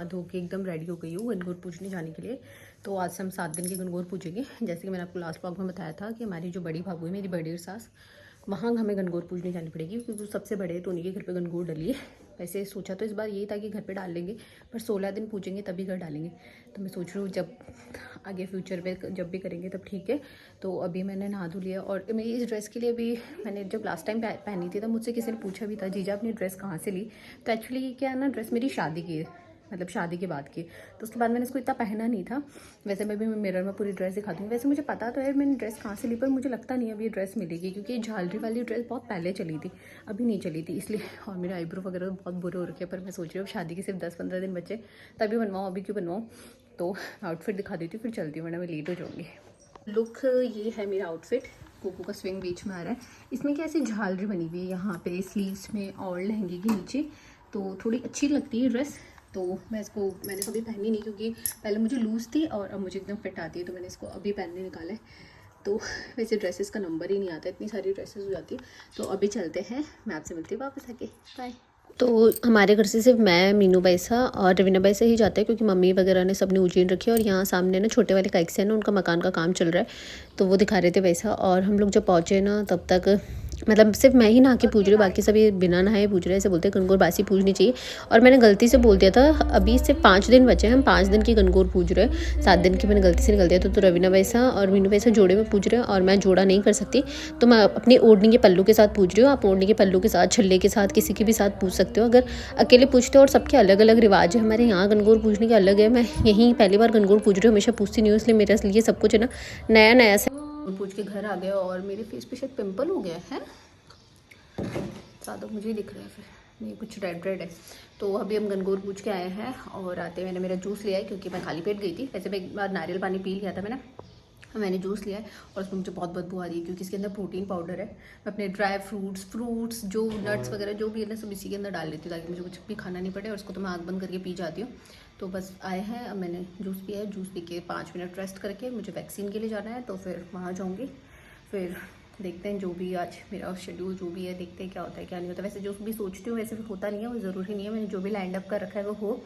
धो के एकदम रेडी हो गई हूँ गणगौर पूजने जाने के लिए। तो आज से हम 7 दिन की गणगौर पूजेंगे। जैसे कि मैंने आपको लास्ट व्लॉग में बताया था कि हमारी जो बड़ी भाभी है, मेरी बड़ी सास, वहाँ हमें गणगौर पूजने जानी पड़ेगी क्योंकि वो सबसे बड़े हैं, तो उन्हीं के घर पे गणगौर डली है। वैसे सोचा तो इस बार यही था कि घर पे डाल लेंगे, पर 16 दिन पूजेंगे तभी घर डालेंगे। तो मैं सोच रही हूँ जब आगे फ्यूचर में जब भी करेंगे तब ठीक है। तो अभी मैंने नहा धो लिया और मेरी इस ड्रेस के लिए भी मैंने जब लास्ट टाइम पहनी थी तब मुझसे किसी ने पूछा भी था, जीजा अपनी ड्रेस कहाँ से ली। तो एक्चुअली क्या है ना, ड्रेस मेरी शादी की है, मतलब शादी के बाद की। तो उसके बाद मैंने इसको इतना पहना नहीं था। वैसे मैं भी मिरर में पूरी ड्रेस दिखा दूँगी। वैसे मुझे पता तो है मैंने ड्रेस कहाँ से ली, पर मुझे लगता नहीं अब ये ड्रेस मिलेगी क्योंकि झालरी वाली ड्रेस बहुत पहले चली थी, अभी नहीं चली थी इसलिए। और मेरे आईब्रो वगैरह तो बहुत बुरे हो रखे हैं, पर मैं सोच रही हूँ शादी के सिर्फ 10-15 दिन बचे तभी बनवाऊँ, अभी क्यों बनवाऊँ। तो आउटफिट दिखा देती हूँ फिर चलती हूँ, वरना मैं लेट हो जाऊँगी। लुक ये है मेरा आउटफिट। कोको का स्विंग बीच में आ रहा है। इसमें क्या ऐसी झालरी बनी हुई है यहाँ पे स्लीव्स में और लहंगे के नीचे, तो थोड़ी अच्छी लगती है ड्रेस। तो मैंने कभी पहनी नहीं क्योंकि पहले मुझे लूज़ थी और अब मुझे एकदम फिट आती है, तो मैंने इसको अभी पहनने निकाला है। तो वैसे ड्रेसेस का नंबर ही नहीं आता, इतनी सारी ड्रेसेस हो जाती है। तो अभी चलते हैं, मैं आपसे मिलती हूँ वापस आके। बाय। तो हमारे घर से सिर्फ मैं, मीनू बैसा और रवीना भाई से ही जाते हैं क्योंकि मम्मी वगैरह ने सबने उज्जैन रखी है। और यहाँ सामने ना छोटे वाले काइक से है ना, उनका मकान का काम चल रहा है, तो वो दिखा रहे थे वैसा। और हम लोग जब पहुँचे ना तब तक मतलब सिर्फ मैं ही नहा के पूज रही हूँ, बाकी सभी बिना नहाए पूज रहे हैं। ऐसे बोलते हैं गणगौर बासी पूजनी चाहिए। और मैंने गलती से बोल दिया था अभी सिर्फ 5 दिन बचे हैं, हम 5 दिन की गणगौर पूज रहे हैं, 7 दिन की मैंने गलती से निकल दिया। तो रवीना वैसा और मीनू वैसा जोड़े में पूज रहे हैं और मैं जोड़ा नहीं कर सकती, तो मैं अपनी ओढ़नी के पल्लू के साथ पूज रही हूँ। आप ओढ़नी के पल्लू के साथ, छल्ले के साथ, किसी के भी साथ पूज सकते हो अगर अकेले पूछते हो। और सबके अलग अलग रिवाज है, हमारे यहाँ गणगौर पूजने के अलग है। मैं यहीं पहली बार गणगौर पूज रही हूँ, हमेशा पूछती नहीं हूँ, इसलिए मेरे लिए सब कुछ है ना नया नया से। पूज के घर आ गया और मेरे फेस पे शायद पिंपल हो गया है, ज़्यादा मुझे ही दिख रहा है, फिर नहीं कुछ रेड रेड है। तो अभी हम गणगौर पूज के आए हैं और आते मैंने मेरा जूस लिया है क्योंकि मैं खाली पेट गई थी। वैसे मैं एक बार नारियल पानी पी लिया था मैंने जूस लिया है और उसमें मुझे बहुत बदबू आ रही है क्योंकि इसके अंदर प्रोटीन पाउडर है। मैं अपने ड्राई फ्रूट्स जो नट्स वगैरह जो भी है ना सब इसी के अंदर डाल लेती हूँ ताकि मुझे कुछ भी खाना नहीं पड़े। और उसको तो मैं आँख बंद करके पी जाती हूँ। तो बस आए हैं, अब मैंने जूस पिया है। जूस पी के 5 मिनट रेस्ट करके मुझे वैक्सीन के लिए जाना है, तो फिर वहाँ जाऊँगी। फिर देखते हैं जो भी आज मेरा शेड्यूल जो भी है, देखते हैं क्या होता है क्या नहीं होता। वैसे जो भी सोचती हूँ वैसे भी होता नहीं है, वो ज़रूरी नहीं है। मैंने जो भी लाइंड अप कर रखा है वो हो,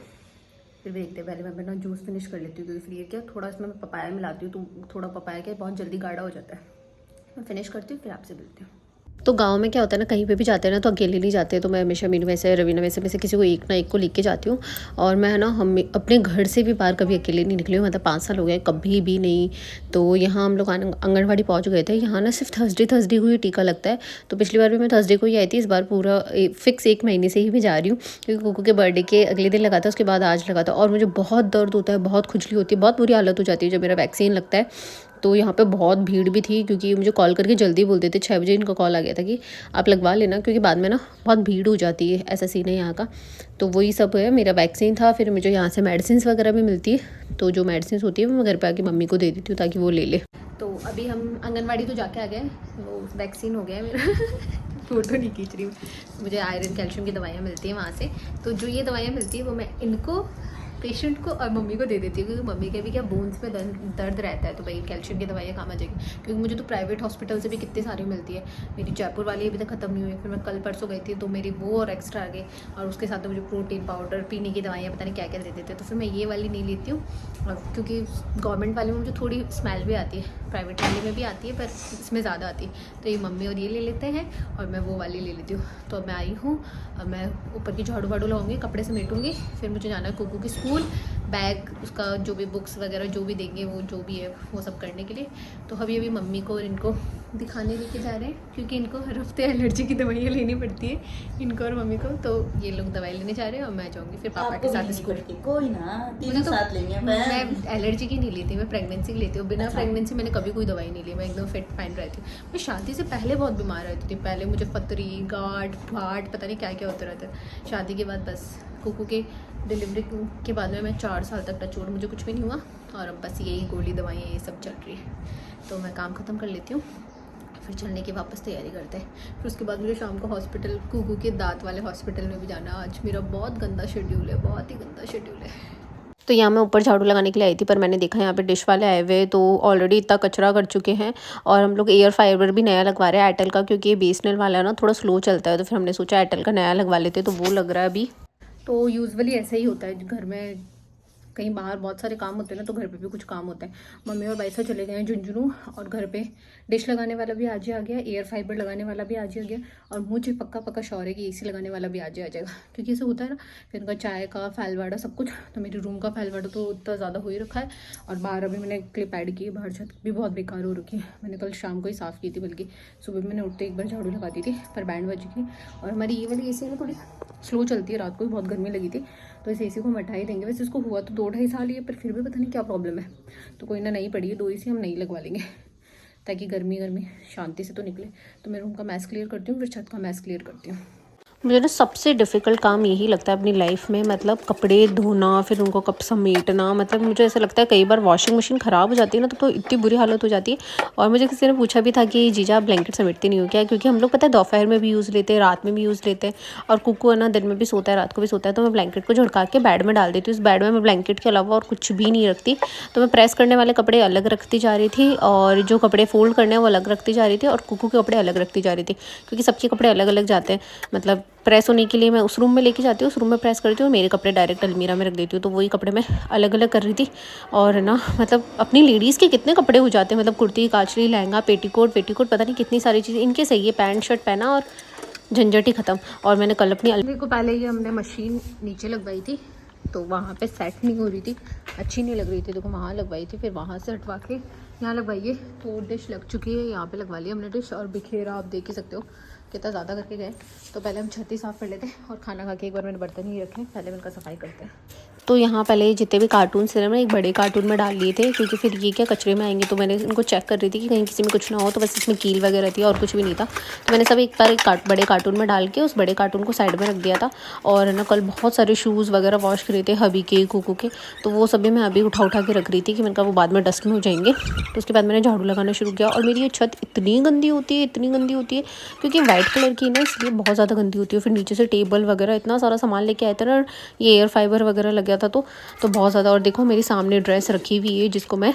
फिर भी देखते हैं। पहले मैं अपना जूस फिनिश कर लेती हूँ, तो इसलिए क्या थोड़ा इसमें मैं पपाया मिलाती हूँ, तो थोड़ा पपाया क्या बहुत जल्दी गाढ़ा हो जाता है। मैं फिनिश करती हूँ फिर आपसे मिलती हूँ। तो गांव में क्या होता है ना, कहीं पे भी जाते हैं ना तो अकेले नहीं जाते, तो मैं हमेशा मीनू वैसे रवीना वैसे में से किसी को एक ना एक को लेके जाती हूँ। और मैं है ना हम अपने घर से भी बाहर कभी अकेले नहीं निकली हूँ, मतलब 5 साल हो गए कभी भी नहीं। तो यहाँ हम लोग आंगनवाड़ी पहुँच गए थे। यहाँ ना सिर्फ थर्सडे को ही टीका लगता है, तो पिछली बार भी मैं थर्सडे को ही आई थी, इस बार पूरा फिक्स 1 महीने से ही मैं जा रही हूँ क्योंकि कुकू के बर्थडे के अगले दिन लगा था, उसके बाद आज लगा था। और मुझे बहुत दर्द होता है, बहुत खुजली होती है, बहुत बुरी हालत हो जाती है जब मेरा वैक्सीन लगता है। तो यहाँ पे बहुत भीड़ भी थी क्योंकि मुझे कॉल करके जल्दी बोल देते, 6 बजे इनका कॉल आ गया था कि आप लगवा लेना क्योंकि बाद में ना बहुत भीड़ हो जाती है, ऐसा सीन है यहाँ का। तो वही सब है, मेरा वैक्सीन था। फिर मुझे यहाँ से मेडिसिन वगैरह भी मिलती है, तो जो मेडिसिन होती है मैं घर पे आके मम्मी को दे देती हूँ ताकि वो ले ले। तो अभी हम आंगनवाड़ी तो जाके आ गए, वो वैक्सीन हो गया है मेरा फोटो नहीं खींच रही हूँ। मुझे आयरन कैल्शियम की दवाइयाँ मिलती हैं वहाँ से, तो जो ये दवाइयाँ मिलती है वो मैं इनको, पेशेंट को और मम्मी को दे देती हूँ क्योंकि मम्मी के भी क्या बोन्स में दर्द रहता है, तो भाई कैल्शियम की दवाइयाँ काम आ जाएगी। क्योंकि मुझे तो प्राइवेट हॉस्पिटल से भी कितनी सारी मिलती है, मेरी जयपुर वाली अभी तक ख़त्म नहीं हुई। फिर मैं कल परसों गई थी तो मेरी वो और एक्स्ट्रा आ गई, और उसके साथ तो मुझे प्रोटीन पाउडर, पीने की दवाइयाँ पता नहीं क्या क्या दे देते हैं। तो फिर मैं ये वाली नहीं लेती हूँ, और क्योंकि गवर्नमेंट वाले में मुझे थोड़ी स्मेल भी आती है, प्राइवेट वाले में भी आती है पर इसमें ज़्यादा आती है। तो ये मम्मी और ये ले लेते हैं और मैं वो वाली ले लेती हूँ। तो अब मैं आई हूँ, अब मैं ऊपर की झाड़ू वाड़ू लगाऊंगी, कपड़े समेटूंगी, फिर मुझे जाना है कुकू की स्कूल, बैग उसका जो भी बुक्स वगैरह जो भी देंगे वो जो भी है वो सब करने के लिए। तो अभी मम्मी को और इनको दिखाने लेके जा रहे हैं क्योंकि इनको हर हफ्ते एलर्जी की दवाइयाँ लेनी पड़ती है, इनको और मम्मी को। तो ये लोग दवाई लेने जा रहे हैं और मैं जाऊँगी फिर पापा के साथ स्कूल। कोई ना, तीनों साथ लेंगे। मैं एलर्जी की नहीं लेती, मैं प्रेगनेंसी की लेती हूँ। बिना प्रेगनेंसी मैंने कभी कोई दवाई नहीं ली, मैं एकदम फिट फाइन रहती हूँ। मैं शादी से पहले बहुत बीमार रहती थी, पहले मुझे फतरी, गांठ, फाट, पता नहीं क्या क्या होता रहता है। शादी के बाद बस कुकू के डिलीवरी के बाद में मैं 4 साल तक टचवुड मुझे कुछ भी नहीं हुआ, और अब बस यही गोली दवाइयाँ ये सब चल रही है। तो मैं काम ख़त्म कर लेती हूँ, फिर चलने की वापस तैयारी करते हैं। फिर उसके बाद मुझे शाम को हॉस्पिटल, कुकू के दांत वाले हॉस्पिटल में भी जाना। आज मेरा बहुत गंदा शेड्यूल है, बहुत ही गंदा शेड्यूल है। तो यहाँ मैं ऊपर झाड़ू लगाने के लिए आई थी, पर मैंने देखा यहाँ पे डिश वाले आए हुए तो ऑलरेडी इतना कचरा कर चुके हैं। और हम लोग एयर फाइबर भी नया लगवा रहे हैं एयरटेल का, क्योंकि ये बीएसएनएल वाला ना थोड़ा स्लो चलता है, तो फिर हमने सोचा एयरटेल का नया लगवा लेते, तो वो लग रहा है अभी। तो यूजुअली ऐसा ही होता है घर में, कहीं बाहर बहुत सारे काम होते हैं ना, तो घर पे भी कुछ काम होते हैं। मम्मी और भाई साहब चले गए हैं झुंझुनू, और घर पे डिश लगाने वाला भी आज ही आ गया, एयर फाइबर लगाने वाला भी आज ही आ गया, और मुझे पक्का पक्का श्योर है कि एसी लगाने वाला भी आज ही आ जाएगा, क्योंकि ऐसे होता है ना। फिर उनका चाय का फैलवाड़ा सब कुछ, तो मेरे रूम का फैलवाड़ा तो इतना ज़्यादा हो ही रखा है। और बाहर अभी मैंने क्लिप ऐड की है, बाहर छत भी बहुत बेकार हो रखी है। मैंने कल शाम को ही साफ़ की थी, बल्कि सुबह मैंने उठते एक बार झाड़ू लगा दी थी, पर बैंड बज गई। और हमारी ये वाली एसी ना थोड़ी स्लो चलती है, रात को भी बहुत गर्मी लगी थी, तो इस एसी को हम हटा ही देंगे। वैसे इसको हुआ तो 2-2.5 साल ही है, पर फिर भी पता नहीं क्या प्रॉब्लम है, तो कोई ना, नई पड़ी है 2 एसी हम नई लगवा लेंगे, ताकि गर्मी शांति से तो निकले। तो मैं रूम का मैस क्लियर करती हूँ, फिर छत का मैस क्लियर करती हूँ। मुझे ना सबसे डिफ़िकल्ट काम यही लगता है अपनी लाइफ में, मतलब कपड़े धोना, फिर उनको कब समेटना। मतलब मुझे ऐसा लगता है कई बार वॉशिंग मशीन ख़राब हो जाती है ना, तो इतनी बुरी हालत हो जाती है। और मुझे किसी ने पूछा भी था कि जीजा आप ब्लैंकेट समेटती नहीं हो क्या, क्योंकि हम लोग पता है दोपहर में भी यूज़ लेते हैं, रात में भी यूज़ लेते हैं, और कुकू है ना दिन में भी सोता है, रात को भी सोता है, तो मैं ब्लैंकेट को झड़का के बेड में डाल देती हूँ। उस बेड में मैं ब्लैंकेट के अलावा और कुछ भी नहीं रखती। तो मैं प्रेस करने वाले कपड़े अलग रखती जा रही थी, और जो कपड़े फोल्ड करने हैं वो अलग रखती जा रही थी, और कुकू के कपड़े अलग रखती जा रही थी, क्योंकि सबके कपड़े अलग अलग जाते हैं। मतलब प्रेस होने के लिए मैं उस रूम में लेके जाती हूँ, उस रूम में प्रेस करती हूँ, मेरे कपड़े डायरेक्ट अलमीरा में रख देती हूँ। तो वही कपड़े मैं अलग अलग कर रही थी। और ना मतलब अपनी लेडीज़ के कितने कपड़े हो जाते हैं, मतलब कुर्ती, काचली, लहंगा, पेटीकोट, पता नहीं कितनी सारी चीज़ें इनके सही है। पैंट शर्ट पहना और झंझट ही ख़त्म। और मैंने कल अपनी अलमीरा को पहले ही हमने मशीन नीचे लगवाई थी, तो वहाँ पे सेट नहीं हो रही थी, अच्छी नहीं लग रही थी, तो वहाँ लगवाई थी, फिर वहाँ से हटवा के यहाँ लगवाइए। तो डिश लग चुकी है, यहाँ पे लगवा लिया हमने डिश, और बिखेरा आप देख ही सकते हो कितना ज़्यादा करके गए। तो पहले हम छत ही साफ़ कर लेते हैं, और खाना खा के एक बार मैंने बर्तन ही रखे, पहले उनका सफाई करते हैं। तो यहाँ पहले जितने भी कार्टून थे ना, एक बड़े कार्टून में डाल लिए थे, क्योंकि फिर ये क्या कचरे में आएंगे। तो मैंने इनको चेक कर रही थी कि कहीं किसी में कुछ ना हो, तो बस इसमें कील वगैरह थी और कुछ भी नहीं था। तो मैंने सब एक बार बड़े कार्टून में डाल के उस बड़े कार्टून को साइड में रख दिया था। और ना कल बहुत सारे शूज़ वगैरह वॉश करे थे, हबी के, कुकू के, तो वो सभी मैं अभी उठा के रख रही थी कि मैंने कहा वो बाद में डस्ट में हो जाएंगे। तो उसके बाद मैंने झाड़ू लगाना शुरू किया। और मेरी ये छत इतनी गंदी होती है, इतनी गंदी होती है, क्योंकि वाइट कलर की ना, इसलिए बहुत ज़्यादा गंदी होती है। फिर नीचे से टेबल वगैरह इतना सारा सामान लेके आए थे ना, ये एयर फाइबर वगैरह लग गया था, तो बहुत ज़्यादा। और देखो मेरी सामने ड्रेस रखी हुई है, जिसको मैं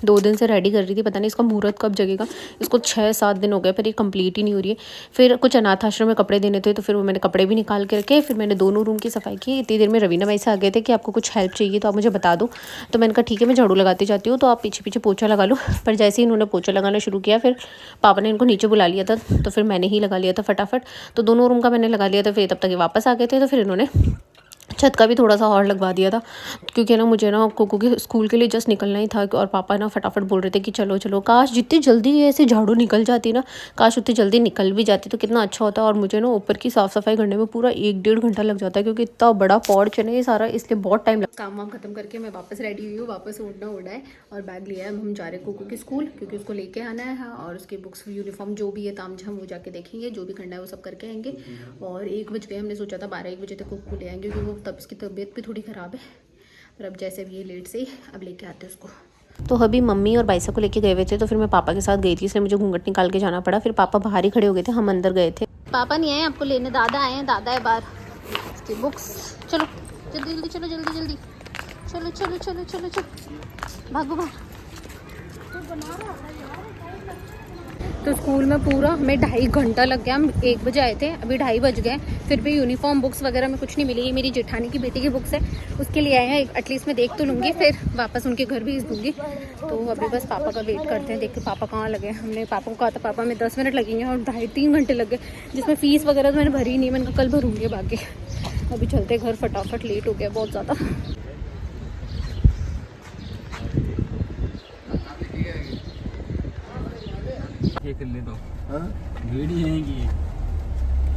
2 दिन से रेडी कर रही थी, पता नहीं इसका मुहूर्त कब जगेगा। इसको 6-7 दिन हो गए, पर ये कंप्लीट ही नहीं हो रही है। फिर कुछ अनाथ आश्रम में कपड़े देने थे, तो फिर वो मैंने कपड़े भी निकाल के रखे। फिर मैंने दोनों रूम की सफाई की। इतनी देर में रवीना भाई से आ गए थे कि आपको कुछ हेल्प चाहिए तो आप मुझे बता दो। तो मैंने कहा ठीक है, मैं झाड़ू लगाती जाती हूँ, तो आप पीछे पीछे पोछा लगा लो। पर जैसे ही इन्होंने पोछा लगाना शुरू किया, फिर पापा ने इनको नीचे बुला लिया था, तो फिर मैंने ही लगा लिया था फटाफट। तो दोनों रूम का मैंने लगा लिया था। फिर तब तक ये वापस आ गए थे, तो फिर इन्होंने छत का भी थोड़ा सा और लगवा दिया था, क्योंकि ना मुझे ना कुकू के स्कूल के लिए जस्ट निकलना ही था। और पापा ना फटाफट बोल रहे थे कि चलो चलो। काश जितनी जल्दी ऐसे झाड़ू निकल जाती ना, काश उतनी जल्दी निकल भी जाती तो कितना अच्छा होता। और मुझे ना ऊपर की साफ़ सफाई करने में पूरा 1-1.5 घंटा लग जाता है, क्योंकि इतना बड़ा पॉर्च है ना ये सारा, इसलिए बहुत टाइम लगता है। काम वाम खत्म करके मैं वापस रेडी हुई हूँ, वापस उड़ना है, और बैग लिया है। हम जा रहे हैं कुकू के स्कूल, क्योंकि उसको लेके आना है, और उसकी बुक्स, यूनिफॉर्म जो भी है ताम झाम वो जाके देखेंगे, जो भी करना है वो सब करके आएंगे। और 1 बज गए, हमने सोचा था 12-1 बजे तक कुकू ले आएंगे, क्योंकि वो तब उसकी तबीयत भी थोड़ी ख़राब है। पर अब जैसे भी ये लेट से ही अब लेके आते हैं उसको। तो अभी मम्मी और बाइसा को लेके गए हुए थे, तो फिर मैं पापा के साथ गई थी, इसलिए मुझे घूंघट निकाल के जाना पड़ा। फिर पापा बाहर ही खड़े हो गए थे, हम अंदर गए थे। पापा नहीं आए आपको लेने, दादा आए हैं, दादा है बाहर। उसकी बुक्स, चलो जल्दी जल्दी, चलो जल्दी जल्दी, चलो चलो चलो चलो चलो, भागो भाग। तो स्कूल में पूरा हमें 2.5 घंटा लग गया। हम 1 बजे आए थे, अभी 2:30 बज गए। फिर भी यूनिफॉर्म, बुक्स वगैरह में कुछ नहीं मिली। ये मेरी जेठानी की बेटी की बुक्स है, उसके लिए आए हैं। एटलीस्ट मैं देख तो लूँगी, फिर वापस उनके घर भेज दूँगी। तो अभी बस पापा का वेट करते हैं, देखते पापा कहाँ लगे। हमने पापा को कहा था पापा में 10 मिनट लगेंगे, और 2.5-3 घंटे लग गए, जिसमें फ़ीस वगैरह तो मैंने भरी नहीं। मैंने कल भरूँगी बाकी। अभी चलते घर फटाफट, लेट हो गया बहुत ज़्यादा। ये कर ले तो हां वीडियो है की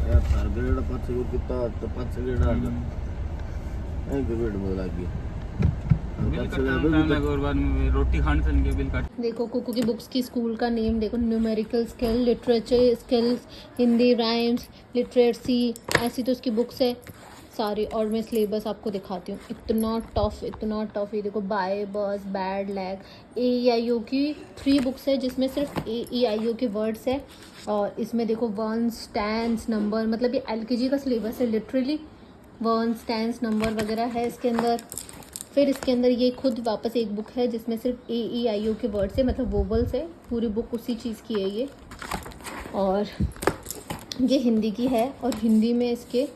यार सर ग्रेड 5 को कितना तो 5 ग्रेड आ गया है ग्रेड बोला कि बिल कटना मैं और बाद में रोटी खाने से के बिल काट। देखो कुकू की बुक्स की स्कूल का नेम देखो, numerical skill, literature skills, Hindi rhymes, literacy, ऐसी तो उसकी बुक्स है सारी। और मैं सिलेबस आपको दिखाती हूँ, इतना टफ। ये देखो, बाय, बस, बैड, लैग, AEIO की 3 बुक्स है, जिसमें सिर्फ AEIO के वर्ड्स है। और इसमें देखो वंस, टेंस, नंबर, मतलब ये LKG का सिलेबस है लिटरली। वंस, टेंस, नंबर वगैरह है इसके अंदर। फिर इसके अंदर ये खुद वापस एक बुक है, जिसमें सिर्फ AEIO के वर्ड्स है, मतलब वोवल्स है। पूरी बुक उसी चीज़ की है ये। और ये हिंदी की है, और हिंदी में इसके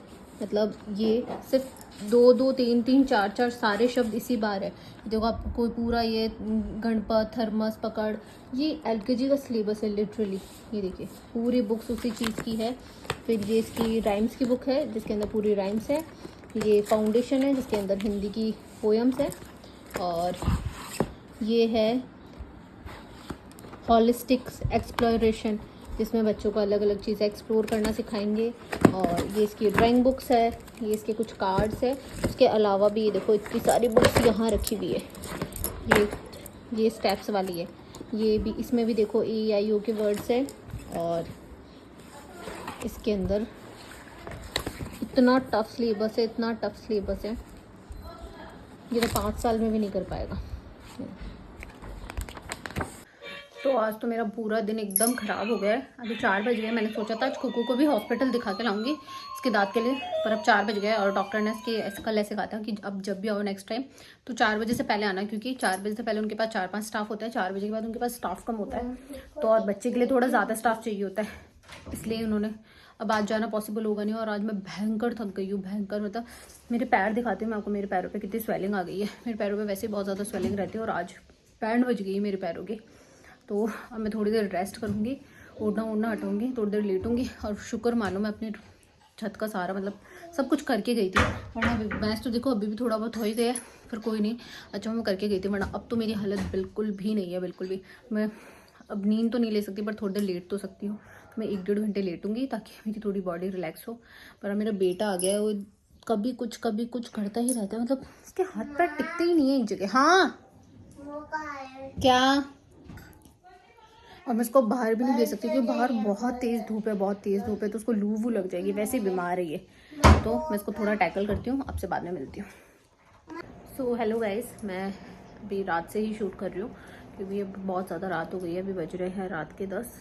मतलब ये सिर्फ दो दो तीन तीन चार चार सारे शब्द इसी बार है। देखो आपको कोई पूरा ये गणपत, थर्मस, पकड़, ये एलकेजी का सिलेबस है लिटरली। ये देखिए पूरी बुक्स उसी चीज़ की है। फिर ये इसकी राइम्स की बुक है जिसके अंदर पूरी राइम्स है। ये फाउंडेशन है जिसके अंदर हिंदी की पोएम्स है। और ये है हॉलिस्टिक एक्सप्लोरेशन जिसमें बच्चों को अलग अलग चीज़ें एक्सप्लोर करना सिखाएंगे। और ये इसकी ड्राइंग बुक्स है, ये इसके कुछ कार्ड्स है। उसके अलावा भी ये देखो इतनी सारी बुक्स यहाँ रखी हुई है। ये स्टेप्स वाली है। ये भी, इसमें भी देखो AEIO के वर्ड्स है। और इसके अंदर इतना टफ सिलेबस है, इतना टफ सिलेबस है, ये तो 5 साल में भी नहीं कर पाएगा। तो आज तो मेरा पूरा दिन एकदम ख़राब हो गया है। अभी 4 बज गए। मैंने सोचा था आज कुकू को भी हॉस्पिटल दिखा के लाऊंगी इसके दांत के लिए, पर अब 4 बज गए और डॉक्टर ने इसके कल ऐसे कहा था कि अब जब भी आओ नेक्स्ट टाइम तो 4 बजे से पहले आना, क्योंकि 4 बजे से पहले उनके पास 4-5 स्टाफ होता है। 4 बजे के बाद उनके पास स्टाफ कम होता है, तो और बच्चे के लिए थोड़ा ज़्यादा स्टाफ चाहिए होता है, इसलिए उन्होंने अब आज जाना पॉसिबल होगा नहीं। और आज मैं भयंकर थक गई हूँ, भयंकर। मतलब मेरे पैर दिखाती हूँ मैं आपको, मेरे पैरों पे कितनी स्वेलिंग आ गई है। मेरे पैरों पे वैसे बहुत ज़्यादा स्वेलिंग रहती है और आज बैंड बज गई मेरे पैरों की। तो अब मैं थोड़ी देर रेस्ट करूँगी, ओढ़ना हटाऊँगी, थोड़ी देर लेटूँगी। और शुक्र मानो मैं अपने छत का सारा मतलब सब कुछ करके गई थी, वरना मैच तो देखो अभी भी थोड़ा बहुत हो ही गया, फिर कोई नहीं। अच्छा मैं करके गई थी, वरना अब तो मेरी हालत बिल्कुल भी नहीं है, बिल्कुल भी। मैं अब नींद तो नहीं ले सकती पर थोड़ी देर लेट तो सकती हूँ। मैं 1-1.5 घंटे लेटूंगी ताकि मेरी थोड़ी बॉडी रिलैक्स हो। पर मेरा बेटा आ गया है, वो कभी कुछ करता ही रहता है। मतलब उसके हाथ पैर टिकते ही नहीं है एक जगह। हाँ क्या? और मैं इसको बाहर भी नहीं दे सकती क्योंकि बाहर बहुत तेज़ धूप है, बहुत तेज़ धूप है, तो उसको लू वू लग जाएगी, वैसे ही बीमार है ये। तो मैं इसको थोड़ा टैकल करती हूँ, आपसे बाद में मिलती हूँ। सो हेलो गाइस, मैं अभी रात से ही शूट कर रही हूँ क्योंकि अब बहुत ज़्यादा रात हो गई है। अभी बज रहे हैं रात के 10।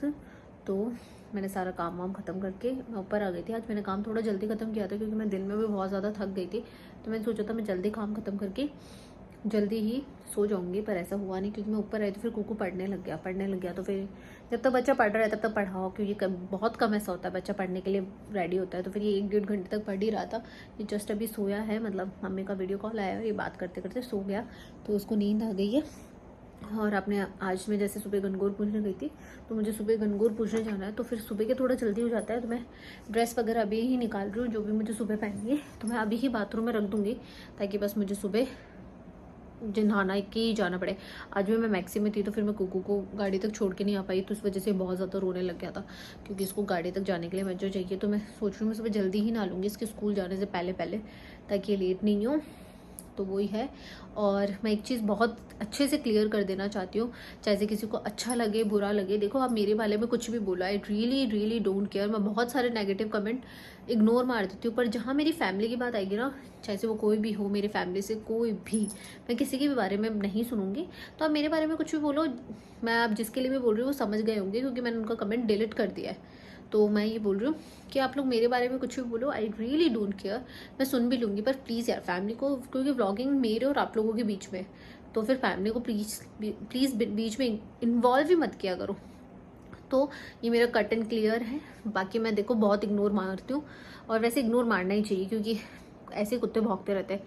तो मैंने सारा काम वाम ख़त्म करके मैं ऊपर आ गई थी। आज मैंने काम थोड़ा जल्दी ख़त्म किया था क्योंकि मैं दिन में भी बहुत ज़्यादा थक गई थी। तो मैंने सोचा था मैं जल्दी काम ख़त्म करके जल्दी ही सो जाऊंगी, पर ऐसा हुआ नहीं क्योंकि मैं ऊपर आई तो फिर कुकू पढ़ने लग गया। तो फिर जब तक बच्चा पढ़ रहा है तब तक पढ़ाओ, क्योंकि बहुत कम ऐसा होता है बच्चा पढ़ने के लिए रेडी होता है। तो फिर ये 1-1.5 घंटे तक पढ़ ही रहा था। ये जस्ट अभी सोया है, मतलब मम्मी का वीडियो कॉल आया और ये बात करते करते सो गया, तो उसको नींद आ गई है। और आपने आज मैं जैसे सुबह गणगौर पूजने गई थी, तो मुझे सुबह गणगौर पूजने जाना है, तो फिर सुबह के थोड़ा जल्दी हो जाता है। तो मैं ड्रेस वगैरह अभी ही निकाल रही हूँ, जो भी मुझे सुबह पहननी है तो मैं अभी ही बाथरूम में रख दूँगी, ताकि बस मुझे सुबह नहाना ही जाना पड़े। आज भी मैं मैक्सी में थी तो फिर मैं कुकू को गाड़ी तक छोड़ के नहीं आ पाई, तो उस वजह से बहुत ज़्यादा रोने लग गया था, क्योंकि इसको गाड़ी तक जाने के लिए मुझे चाहिए। तो मैं सोच रही हूँ मैं सुबह जल्दी ही नहा लूँगी इसके स्कूल जाने से पहले ताकि ये लेट नहीं हो। तो वही है। और मैं एक चीज़ बहुत अच्छे से क्लियर कर देना चाहती हूँ, चाहे किसी को अच्छा लगे बुरा लगे। देखो आप मेरे बारे में कुछ भी बोला, आई रियली डोंट केयर। मैं बहुत सारे नेगेटिव कमेंट इग्नोर मार देती हूँ, पर जहाँ मेरी फैमिली की बात आएगी ना, चाहे वो कोई भी हो, मेरी फैमिली से कोई भी, मैं किसी के भी बारे में नहीं सुनूंगी। तो आप मेरे बारे में कुछ भी बोलो, मैं आप जिसके लिए भी बोल रही हूँ वो समझ गए होंगे, क्योंकि मैंने उनका कमेंट डिलीट कर दिया है। तो मैं ये बोल रही हूँ कि आप लोग मेरे बारे में कुछ भी बोलो, आई रियली डोंट केयर, मैं सुन भी लूँगी। पर प्लीज़ यार फैमिली को, क्योंकि व्लॉगिंग मेरे और आप लोगों के बीच में, तो फिर फैमिली को प्लीज़ बीच में इन्वॉल्व ही मत किया करो। तो ये मेरा कट एंड क्लियर है। बाकी मैं देखो बहुत इग्नोर मारती हूँ, और वैसे इग्नोर मारना ही चाहिए, क्योंकि ऐसे कुत्ते भौंकते रहते हैं,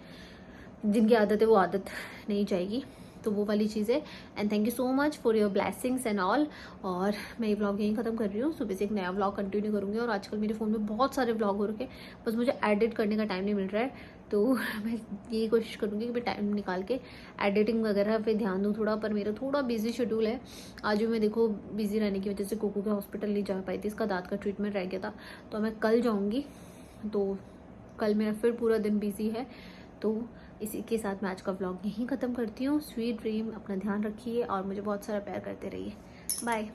जिनकी आदत है वो आदत नहीं जाएगी। तो वो वाली चीज़ है। And thank you so much for your blessings and all. और मैं ये व्लॉग यहीं ख़त्म कर रही हूँ, सुबह से एक नया व्लॉग कंटिन्यू करूँगी। और आजकल मेरे फ़ोन में बहुत सारे व्लॉग हो रखे, बस मुझे एडिट करने का टाइम नहीं मिल रहा है। तो मैं यही कोशिश करूँगी कि मैं टाइम निकाल के एडिटिंग वगैरह पे ध्यान दूँ थोड़ा। पर मेरा थोड़ा बिजी शेड्यूल है। आज भी मैं देखो बिजी रहने की वजह से कुकू के हॉस्पिटल नहीं जा पाई थी, इसका दांत का ट्रीटमेंट रह गया था। तो मैं कल जाऊँगी, तो कल मेरा फिर पूरा दिन बिजी है। तो इसी के साथ मैं आज का व्लॉग यहीं ख़त्म करती हूँ। स्वीट ड्रीम, अपना ध्यान रखिए और मुझे बहुत सारा प्यार करते रहिए। बाय।